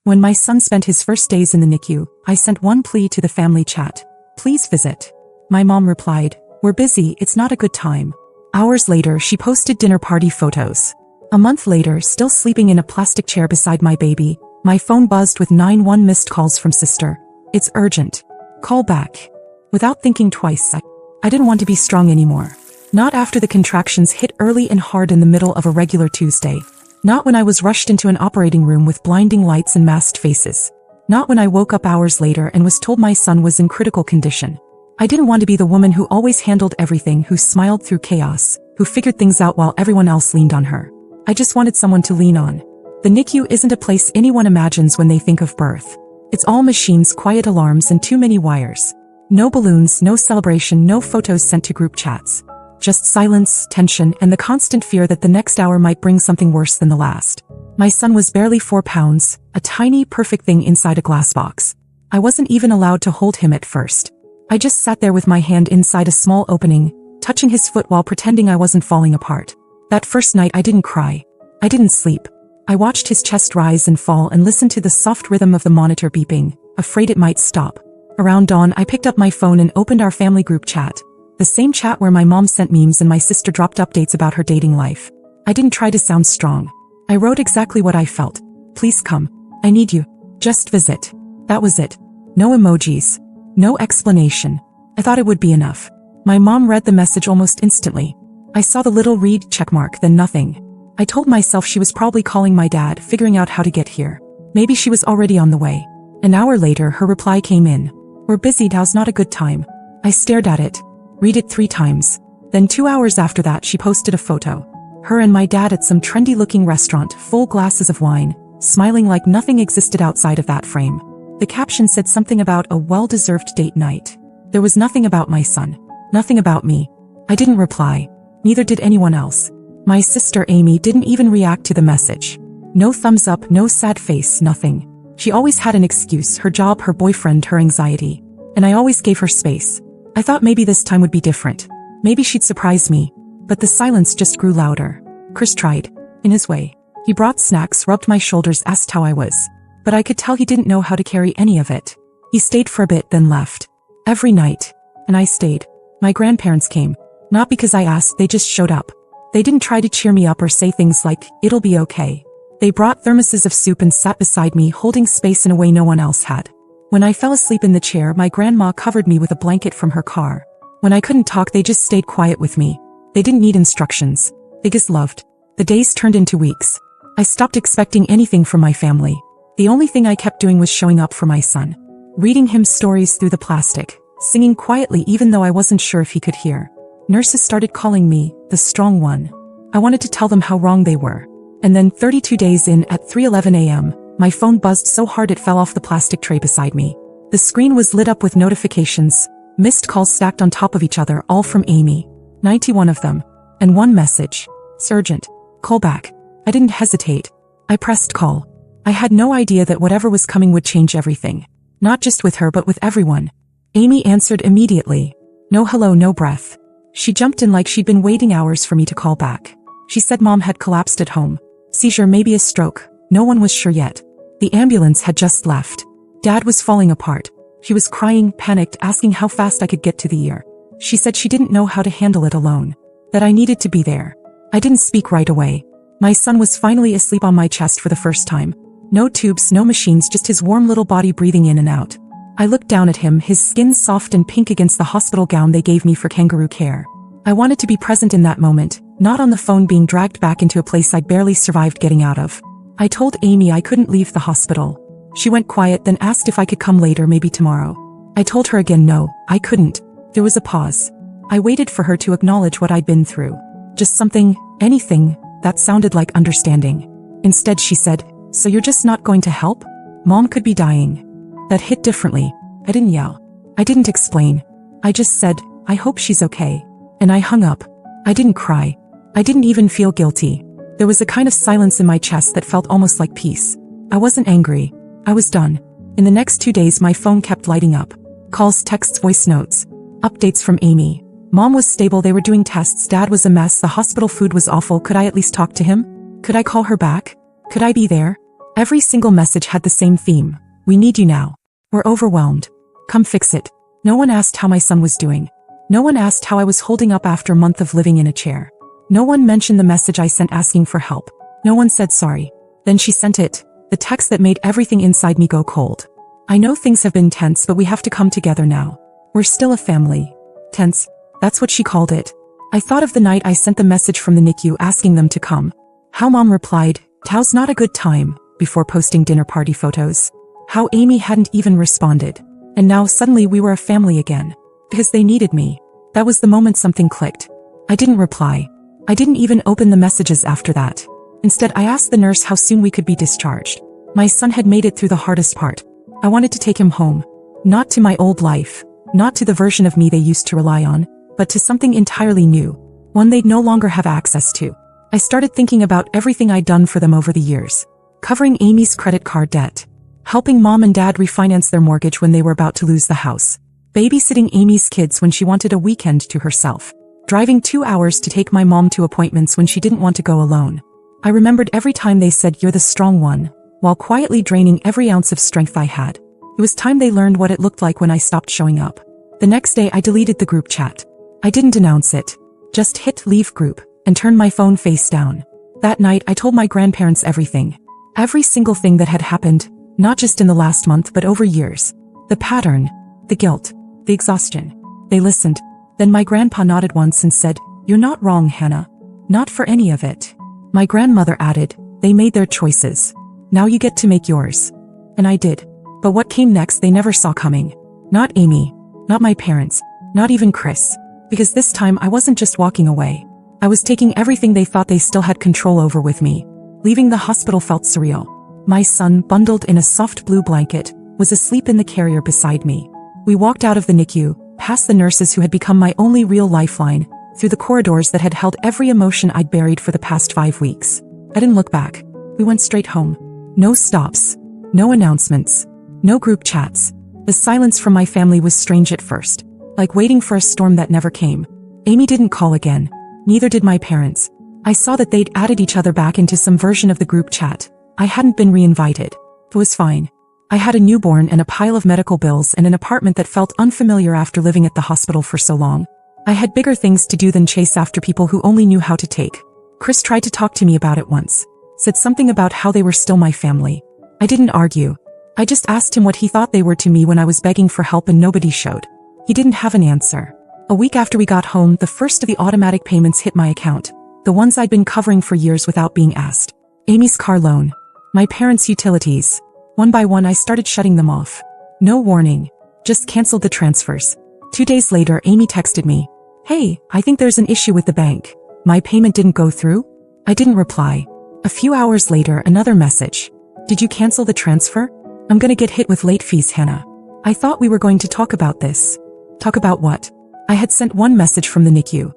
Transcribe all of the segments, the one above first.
When my son spent his first days in the NICU, I sent one plea to the family chat. Please visit. My mom replied, we're busy, it's not a good time. Hours later, she posted dinner party photos. A month later, still sleeping in a plastic chair beside my baby, my phone buzzed with 911 missed calls from sister. It's urgent. Call back. Without thinking twice, I didn't want to be strong anymore. Not after the contractions hit early and hard in the middle of a regular Tuesday. Not when I was rushed into an operating room with blinding lights and masked faces. Not when I woke up hours later and was told my son was in critical condition. I didn't want to be the woman who always handled everything, who smiled through chaos, who figured things out while everyone else leaned on her. I just wanted someone to lean on. The NICU isn't a place anyone imagines when they think of birth. It's all machines, quiet alarms, and too many wires. No balloons, no celebration, no photos sent to group chats. Just silence, tension, and the constant fear that the next hour might bring something worse than the last. My son was barely 4 pounds, a tiny, perfect thing inside a glass box. I wasn't even allowed to hold him at first. I just sat there with my hand inside a small opening, touching his foot while pretending I wasn't falling apart. That first night I didn't cry. I didn't sleep. I watched his chest rise and fall and listened to the soft rhythm of the monitor beeping, afraid it might stop. Around dawn, I picked up my phone and opened our family group chat. The same chat where my mom sent memes and my sister dropped updates about her dating life. I didn't try to sound strong. I wrote exactly what I felt. Please come. I need you. Just visit. That was it. No emojis. No explanation. I thought it would be enough. My mom read the message almost instantly. I saw the little read checkmark, then nothing. I told myself she was probably calling my dad, figuring out how to get here. Maybe she was already on the way. An hour later, her reply came in. We're busy, now's not a good time. I stared at it. Read it 3 times. Then 2 hours after that, she posted a photo. Her and my dad at some trendy-looking restaurant, full glasses of wine, smiling like nothing existed outside of that frame. The caption said something about a well-deserved date night. There was nothing about my son. Nothing about me. I didn't reply. Neither did anyone else. My sister Amy didn't even react to the message. No thumbs up, no sad face, nothing. She always had an excuse, her job, her boyfriend, her anxiety. And I always gave her space. I thought maybe this time would be different. Maybe she'd surprise me. But the silence just grew louder. Chris tried. In his way. He brought snacks, rubbed my shoulders, asked how I was. But I could tell he didn't know how to carry any of it. He stayed for a bit, then left. Every night. And I stayed. My grandparents came. Not because I asked, they just showed up. They didn't try to cheer me up or say things like, it'll be okay. They brought thermoses of soup and sat beside me, holding space in a way no one else had. When I fell asleep in the chair, my grandma covered me with a blanket from her car. When I couldn't talk, they just stayed quiet with me. They didn't need instructions. They just loved. The days turned into weeks. I stopped expecting anything from my family. The only thing I kept doing was showing up for my son. Reading him stories through the plastic. Singing quietly even though I wasn't sure if he could hear. Nurses started calling me the strong one. I wanted to tell them how wrong they were. And then 32 days in, at 3:11 a.m., my phone buzzed so hard it fell off the plastic tray beside me. The screen was lit up with notifications, missed calls stacked on top of each other, all from Amy. 91 of them. And one message. Urgent. Call back. I didn't hesitate. I pressed call. I had no idea that whatever was coming would change everything. Not just with her but with everyone. Amy answered immediately. No hello, no breath. She jumped in like she'd been waiting hours for me to call back. She said mom had collapsed at home. Seizure, maybe a stroke. No one was sure yet. The ambulance had just left. Dad was falling apart. She was crying, panicked, asking how fast I could get to the ER. She said she didn't know how to handle it alone. That I needed to be there. I didn't speak right away. My son was finally asleep on my chest for the first time. No tubes, no machines, just his warm little body breathing in and out. I looked down at him, his skin soft and pink against the hospital gown they gave me for kangaroo care. I wanted to be present in that moment, not on the phone being dragged back into a place I'd barely survived getting out of. I told Amy I couldn't leave the hospital. She went quiet, then asked if I could come later, maybe tomorrow. I told her again no, I couldn't. There was a pause. I waited for her to acknowledge what I'd been through. Just something, anything, that sounded like understanding. Instead she said, so you're just not going to help? Mom could be dying. That hit differently. I didn't yell. I didn't explain. I just said, I hope she's okay. And I hung up. I didn't cry. I didn't even feel guilty. There was a kind of silence in my chest that felt almost like peace. I wasn't angry. I was done. In the next 2 days my phone kept lighting up. Calls, texts, voice notes. Updates from Amy. Mom was stable, they were doing tests, Dad was a mess, the hospital food was awful. Could I at least talk to him? Could I call her back? Could I be there? Every single message had the same theme. We need you now. We're overwhelmed. Come fix it. No one asked how my son was doing. No one asked how I was holding up after a month of living in a chair. No one mentioned the message I sent asking for help. No one said sorry. Then she sent it, the text that made everything inside me go cold. I know things have been tense, but we have to come together now. We're still a family. Tense, that's what she called it. I thought of the night I sent the message from the NICU asking them to come. How Mom replied, "Tow's not a good time," before posting dinner party photos. How Amy hadn't even responded. And now suddenly we were a family again. Because they needed me. That was the moment something clicked. I didn't reply. I didn't even open the messages after that. Instead, I asked the nurse how soon we could be discharged. My son had made it through the hardest part. I wanted to take him home. Not to my old life. Not to the version of me they used to rely on, but to something entirely new. One they'd no longer have access to. I started thinking about everything I'd done for them over the years. Covering Amy's credit card debt. Helping Mom and Dad refinance their mortgage when they were about to lose the house. Babysitting Amy's kids when she wanted a weekend to herself. Driving 2 hours to take my mom to appointments when she didn't want to go alone. I remembered every time they said, "You're the strong one," while quietly draining every ounce of strength I had. It was time they learned what it looked like when I stopped showing up. The next day I deleted the group chat. I didn't announce it. Just hit leave group and turned my phone face down. That night I told my grandparents everything. Every single thing that had happened, not just in the last month but over years. The pattern, the guilt, the exhaustion. They listened. Then my grandpa nodded once and said, "You're not wrong, Hannah. Not for any of it." My grandmother added, "They made their choices. Now you get to make yours." And I did. But what came next they never saw coming. Not Amy. Not my parents. Not even Chris. Because this time I wasn't just walking away. I was taking everything they thought they still had control over with me. Leaving the hospital felt surreal. My son, bundled in a soft blue blanket, was asleep in the carrier beside me. We walked out of the NICU, past the nurses who had become my only real lifeline, through the corridors that had held every emotion I'd buried for the past 5 weeks. I didn't look back. We went straight home. No stops. No announcements. No group chats. The silence from my family was strange at first, like waiting for a storm that never came. Amy didn't call again. Neither did my parents. I saw that they'd added each other back into some version of the group chat. I hadn't been reinvited. It was fine. I had a newborn and a pile of medical bills and an apartment that felt unfamiliar after living at the hospital for so long. I had bigger things to do than chase after people who only knew how to take. Chris tried to talk to me about it once. Said something about how they were still my family. I didn't argue. I just asked him what he thought they were to me when I was begging for help and nobody showed. He didn't have an answer. A week after we got home, the first of the automatic payments hit my account. The ones I'd been covering for years without being asked. Amy's car loan. My parents' utilities. One by one I started shutting them off. No warning. Just canceled the transfers. 2 days later Amy texted me. "Hey, I think there's an issue with the bank. My payment didn't go through?" I didn't reply. A few hours later another message. "Did you cancel the transfer? I'm gonna get hit with late fees, Hannah." I thought we were going to talk about this. Talk about what? I had sent one message from the NICU.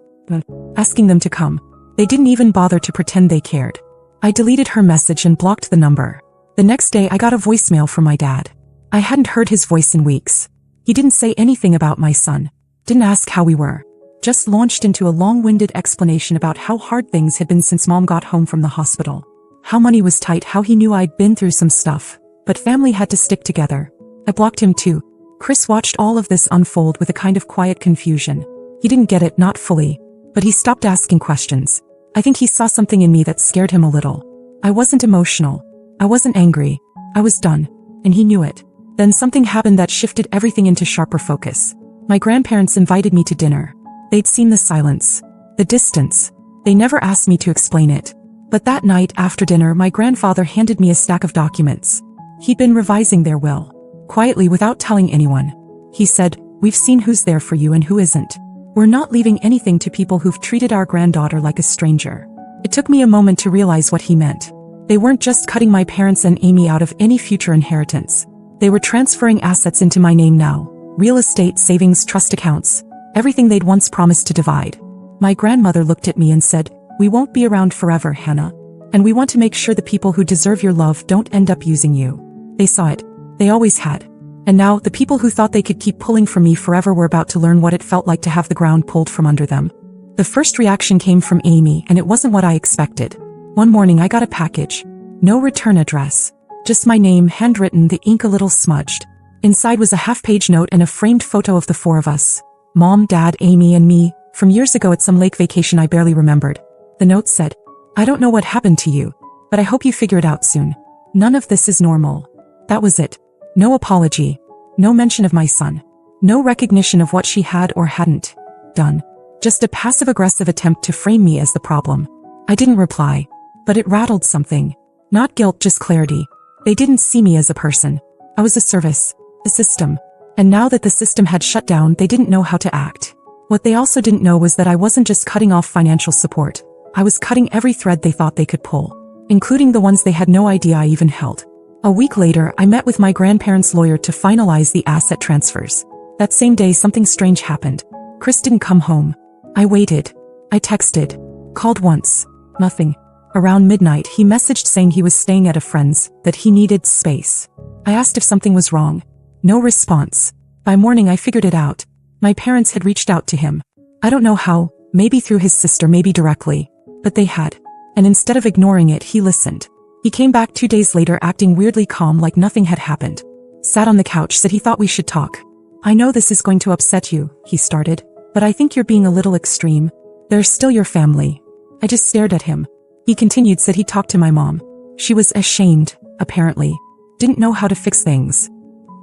Asking them to come. They didn't even bother to pretend they cared. I deleted her message and blocked the number. The next day I got a voicemail from my dad. I hadn't heard his voice in weeks. He didn't say anything about my son. Didn't ask how we were. Just launched into a long-winded explanation about how hard things had been since Mom got home from the hospital. How money was tight, how he knew I'd been through some stuff. But family had to stick together. I blocked him too. Chris watched all of this unfold with a kind of quiet confusion. He didn't get it, not fully. But he stopped asking questions. I think he saw something in me that scared him a little. I wasn't emotional. I wasn't angry. I was done. And he knew it. Then something happened that shifted everything into sharper focus. My grandparents invited me to dinner. They'd seen the silence. The distance. They never asked me to explain it. But that night after dinner my grandfather handed me a stack of documents. He'd been revising their will. Quietly without telling anyone. He said, "We've seen who's there for you and who isn't. We're not leaving anything to people who've treated our granddaughter like a stranger." It took me a moment to realize what he meant. They weren't just cutting my parents and Amy out of any future inheritance. They were transferring assets into my name now. Real estate, savings, trust accounts. Everything they'd once promised to divide. My grandmother looked at me and said, "We won't be around forever, Hannah. And we want to make sure the people who deserve your love don't end up using you." They saw it. They always had. And now, the people who thought they could keep pulling from me forever were about to learn what it felt like to have the ground pulled from under them. The first reaction came from Amy, and it wasn't what I expected. One morning I got a package. No return address. Just my name, handwritten, the ink a little smudged. Inside was a half-page note and a framed photo of the four of us. Mom, Dad, Amy, and me, from years ago at some lake vacation I barely remembered. The note said, "I don't know what happened to you, but I hope you figure it out soon. None of this is normal." That was it. No apology. No mention of my son. No recognition of what she had or hadn't done. Just a passive-aggressive attempt to frame me as the problem. I didn't reply, but it rattled something. Not guilt, just clarity. They didn't see me as a person. I was a service, a system. And now that the system had shut down, they didn't know how to act. What they also didn't know was that I wasn't just cutting off financial support. I was cutting every thread they thought they could pull, including the ones they had no idea I even held. A week later, I met with my grandparents' lawyer to finalize the asset transfers. That same day, something strange happened. Chris didn't come home. I waited. I texted. Called once. Nothing. Around midnight, he messaged saying he was staying at a friend's, that he needed space. I asked if something was wrong. No response. By morning, I figured it out. My parents had reached out to him. I don't know how, maybe through his sister, maybe directly. But they had. And instead of ignoring it, he listened. He came back 2 days later acting weirdly calm, like nothing had happened. Sat on the couch, said he thought we should talk. "I know this is going to upset you," he started, "but I think you're being a little extreme. They're still your family." I just stared at him. He continued, said he talked to my mom. She was ashamed, apparently. Didn't know how to fix things.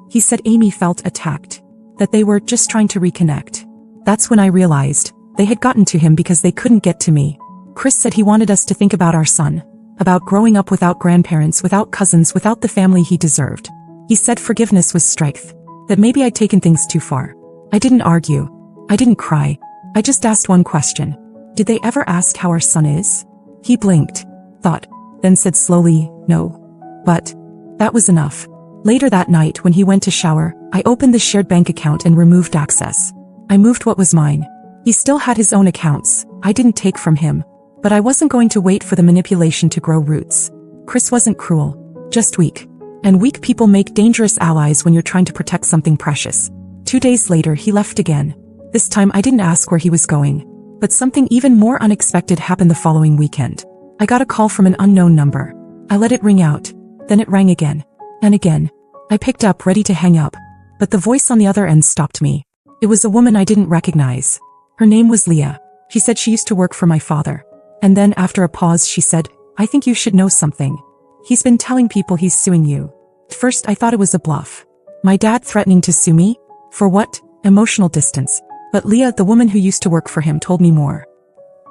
He said Amy felt attacked. That they were just trying to reconnect. That's when I realized they had gotten to him because they couldn't get to me. Chris said he wanted us to think about our son. About growing up without grandparents, without cousins, without the family he deserved. He said forgiveness was strength. That maybe I'd taken things too far. I didn't argue. I didn't cry. I just asked one question. Did they ever ask how our son is? He blinked, thought, then said slowly, "No." But that was enough. Later that night, when he went to shower, I opened the shared bank account and removed access. I moved what was mine. He still had his own accounts. I didn't take from him. But I wasn't going to wait for the manipulation to grow roots. Chris wasn't cruel, just weak. And weak people make dangerous allies when you're trying to protect something precious. 2 days later, he left again. This time I didn't ask where he was going. But something even more unexpected happened the following weekend. I got a call from an unknown number. I let it ring out. Then it rang again. And again. I picked up, ready to hang up. But the voice on the other end stopped me. It was a woman I didn't recognize. Her name was Leah. She said she used to work for my father. And then, after a pause, she said, "I think you should know something. He's been telling people he's suing you." At first, I thought it was a bluff. My dad threatening to sue me? For what? Emotional distance. But Leah, the woman who used to work for him, told me more.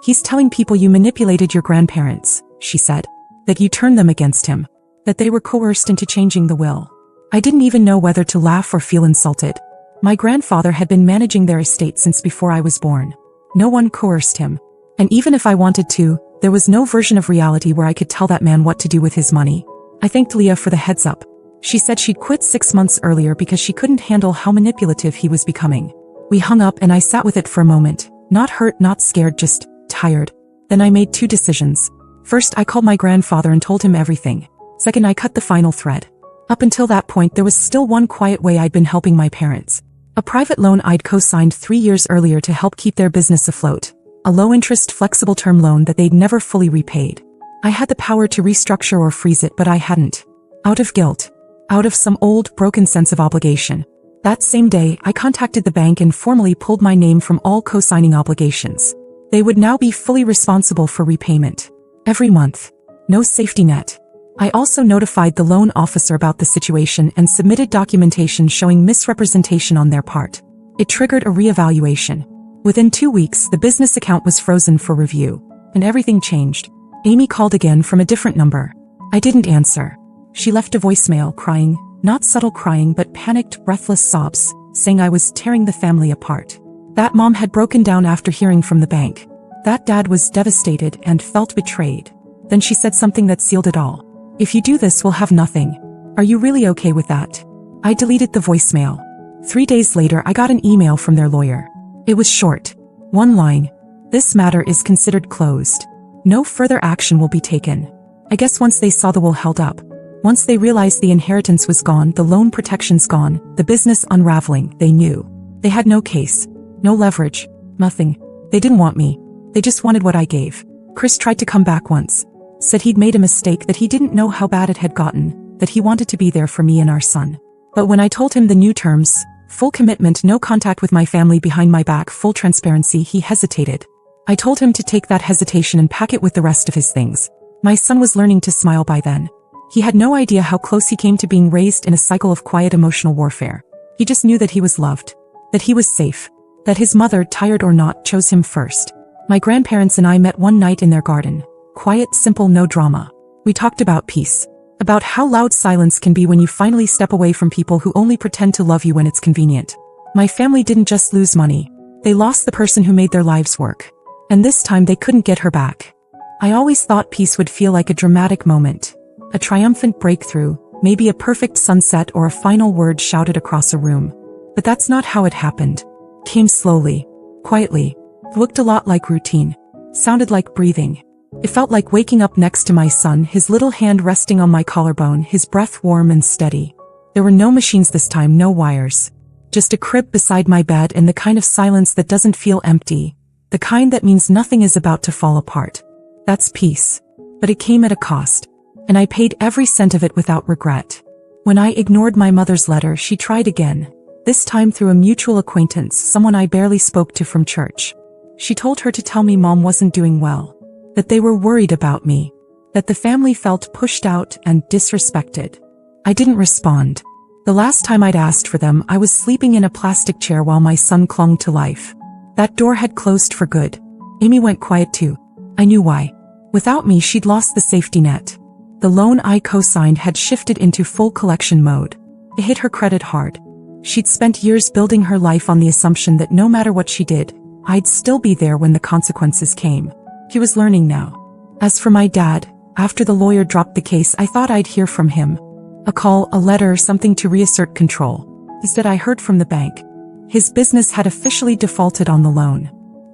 "He's telling people you manipulated your grandparents," she said. "That you turned them against him. That they were coerced into changing the will." I didn't even know whether to laugh or feel insulted. My grandfather had been managing their estate since before I was born. No one coerced him. And even if I wanted to, there was no version of reality where I could tell that man what to do with his money. I thanked Leah for the heads up. She said she'd quit 6 months earlier because she couldn't handle how manipulative he was becoming. We hung up and I sat with it for a moment. Not hurt, not scared, just tired. Then I made 2 decisions. First, I called my grandfather and told him everything. Second, I cut the final thread. Up until that point, there was still one quiet way I'd been helping my parents. A private loan I'd co-signed 3 years earlier to help keep their business afloat. A low-interest, flexible term loan that they'd never fully repaid. I had the power to restructure or freeze it, but I hadn't. Out of guilt. Out of some old, broken sense of obligation. That same day, I contacted the bank and formally pulled my name from all co-signing obligations. They would now be fully responsible for repayment. Every month. No safety net. I also notified the loan officer about the situation and submitted documentation showing misrepresentation on their part. It triggered a reevaluation. Within 2 weeks, the business account was frozen for review. And everything changed. Amy called again from a different number. I didn't answer. She left a voicemail, crying, not subtle crying but panicked, breathless sobs, saying I was tearing the family apart. That mom had broken down after hearing from the bank. That dad was devastated and felt betrayed. Then she said something that sealed it all. "If you do this, we'll have nothing. Are you really okay with that?" I deleted the voicemail. 3 days later, I got an email from their lawyer. It was short. 1 line. "This matter is considered closed. No further action will be taken." I guess once they saw the will held up, once they realized the inheritance was gone, the loan protection's gone, the business unraveling, they knew. They had no case. No leverage. Nothing. They didn't want me. They just wanted what I gave. Chris tried to come back once. Said he'd made a mistake, that he didn't know how bad it had gotten, that he wanted to be there for me and our son. But when I told him the new terms, full commitment, no contact with my family behind my back, full transparency, he hesitated. I told him to take that hesitation and pack it with the rest of his things. My son was learning to smile by then. He had no idea how close he came to being raised in a cycle of quiet emotional warfare. He just knew that he was loved, that he was safe, that his mother, tired or not, chose him first. My grandparents and I met one night in their garden. Quiet, simple, no drama. We talked about peace. About how loud silence can be when you finally step away from people who only pretend to love you when it's convenient. My family didn't just lose money. They lost the person who made their lives work. And this time they couldn't get her back. I always thought peace would feel like a dramatic moment. A triumphant breakthrough, maybe a perfect sunset or a final word shouted across a room. But that's not how it happened. Came slowly, quietly, looked a lot like routine, sounded like breathing. It felt like waking up next to my son, his little hand resting on my collarbone, his breath warm and steady. There were no machines this time, no wires. Just a crib beside my bed and the kind of silence that doesn't feel empty. The kind that means nothing is about to fall apart. That's peace. But it came at a cost. And I paid every cent of it without regret. When I ignored my mother's letter, she tried again. This time through a mutual acquaintance, someone I barely spoke to from church. She told her to tell me Mom wasn't doing well. That they were worried about me. That the family felt pushed out and disrespected. I didn't respond. The last time I'd asked for them, I was sleeping in a plastic chair while my son clung to life. That door had closed for good. Amy went quiet too. I knew why. Without me, she'd lost the safety net. The loan I co-signed had shifted into full collection mode. It hit her credit hard. She'd spent years building her life on the assumption that no matter what she did, I'd still be there when the consequences came. He was learning now. As for my dad, after the lawyer dropped the case, I thought I'd hear from him. A call, a letter, something to reassert control. Instead, I heard from the bank. His business had officially defaulted on the loan.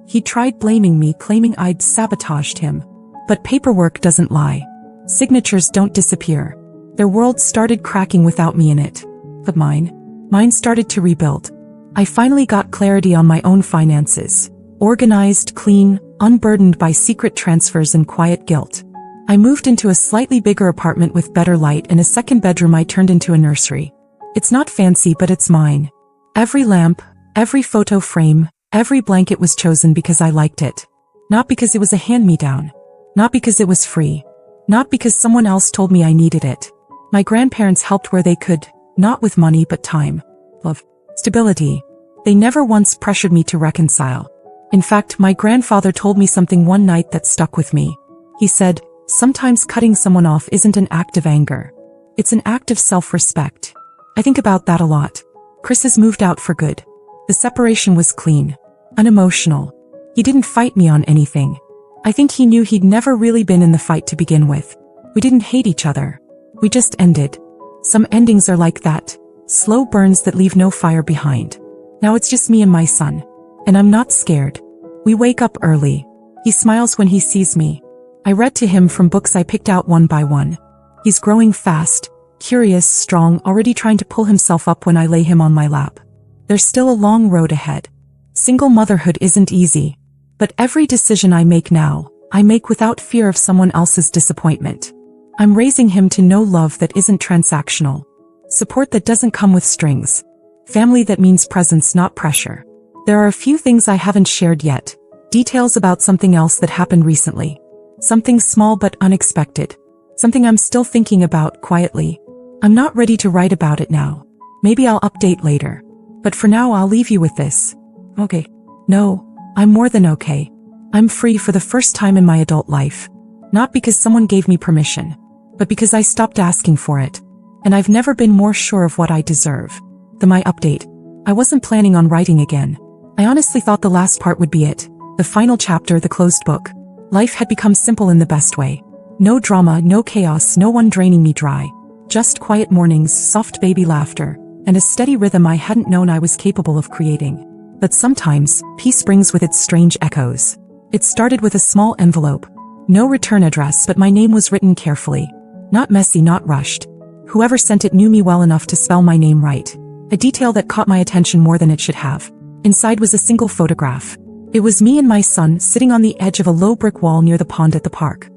He tried blaming me, claiming I'd sabotaged him. But paperwork doesn't lie. Signatures don't disappear. Their world started cracking without me in it. But mine started to rebuild. I finally got clarity on my own finances. Organized, clean, unburdened by secret transfers and quiet guilt. I moved into a slightly bigger apartment with better light and a second bedroom I turned into a nursery. It's not fancy, but it's mine. Every lamp, every photo frame, every blanket was chosen because I liked it. Not because it was a hand-me-down. Not because it was free. Not because someone else told me I needed it. My grandparents helped where they could, not with money but time, love, stability. They never once pressured me to reconcile. In fact, my grandfather told me something one night that stuck with me. He said, sometimes cutting someone off isn't an act of anger. It's an act of self-respect. I think about that a lot. Chris has moved out for good. The separation was clean, unemotional. He didn't fight me on anything. I think he knew he'd never really been in the fight to begin with. We didn't hate each other. We just ended. Some endings are like that. Slow burns that leave no fire behind. Now it's just me and my son. And I'm not scared. We wake up early. He smiles when he sees me. I read to him from books I picked out one by one. He's growing fast, curious, strong, already trying to pull himself up when I lay him on my lap. There's still a long road ahead. Single motherhood isn't easy. But every decision I make now, I make without fear of someone else's disappointment. I'm raising him to know love that isn't transactional. Support that doesn't come with strings. Family that means presence, not pressure. There are a few things I haven't shared yet. Details about something else that happened recently. Something small but unexpected. Something I'm still thinking about quietly. I'm not ready to write about it now. Maybe I'll update later. But for now, I'll leave you with this. Okay. No, I'm more than okay. I'm free for the first time in my adult life. Not because someone gave me permission, but because I stopped asking for it. And I've never been more sure of what I deserve. My update. I wasn't planning on writing again. I honestly thought the last part would be it. The final chapter, the closed book. Life had become simple in the best way. No drama, no chaos, no one draining me dry. Just quiet mornings, soft baby laughter, and a steady rhythm I hadn't known I was capable of creating. But sometimes, peace brings with it strange echoes. It started with a small envelope. No return address, but my name was written carefully. Not messy, not rushed. Whoever sent it knew me well enough to spell my name right. A detail that caught my attention more than it should have. Inside was a single photograph. It was me and my son sitting on the edge of a low brick wall near the pond at the park.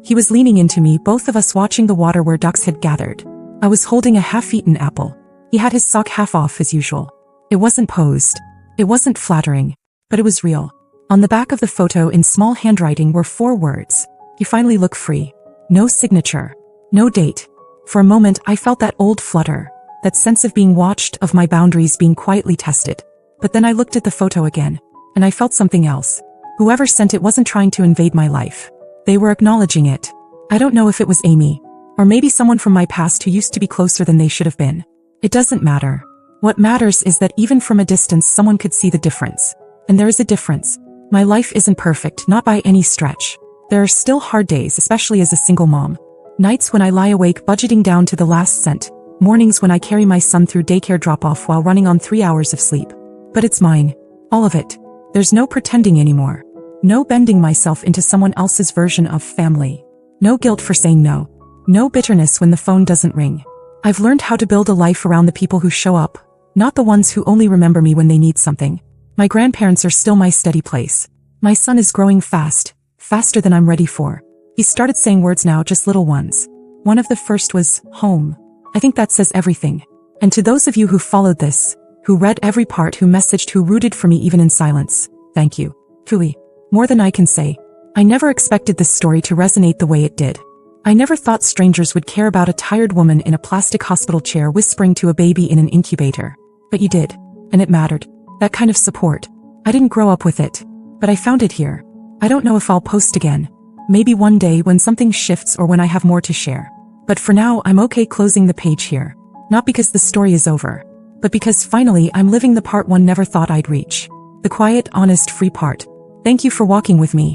He was leaning into me, both of us watching the water where ducks had gathered. I was holding a half-eaten apple. He had his sock half off as usual. It wasn't posed. It wasn't flattering. But it was real. On the back of the photo in small handwriting were 4 words. You finally look free. No signature. No date. For a moment I felt that old flutter. That sense of being watched, of my boundaries being quietly tested. But then I looked at the photo again. And I felt something else. Whoever sent it wasn't trying to invade my life. They were acknowledging it. I don't know if it was Amy. Or maybe someone from my past who used to be closer than they should have been. It doesn't matter. What matters is that even from a distance someone could see the difference. And there is a difference. My life isn't perfect, not by any stretch. There are still hard days, especially as a single mom. Nights when I lie awake budgeting down to the last cent. Mornings when I carry my son through daycare drop-off while running on 3 hours of sleep. But it's mine. All of it. There's no pretending anymore. No bending myself into someone else's version of family. No guilt for saying no. No bitterness when the phone doesn't ring. I've learned how to build a life around the people who show up, not the ones who only remember me when they need something. My grandparents are still my steady place. My son is growing fast, faster than I'm ready for. He started saying words now, just little ones. One of the first was, home. I think that says everything. And to those of you who followed this, who read every part, who messaged, who rooted for me even in silence, thank you. Truly. More than I can say. I never expected this story to resonate the way it did. I never thought strangers would care about a tired woman in a plastic hospital chair whispering to a baby in an incubator. But you did. And it mattered. That kind of support. I didn't grow up with it. But I found it here. I don't know if I'll post again. Maybe one day when something shifts or when I have more to share. But for now I'm okay closing the page here. Not because the story is over. But because finally I'm living the part one never thought I'd reach. The quiet, honest, free part. Thank you for walking with me.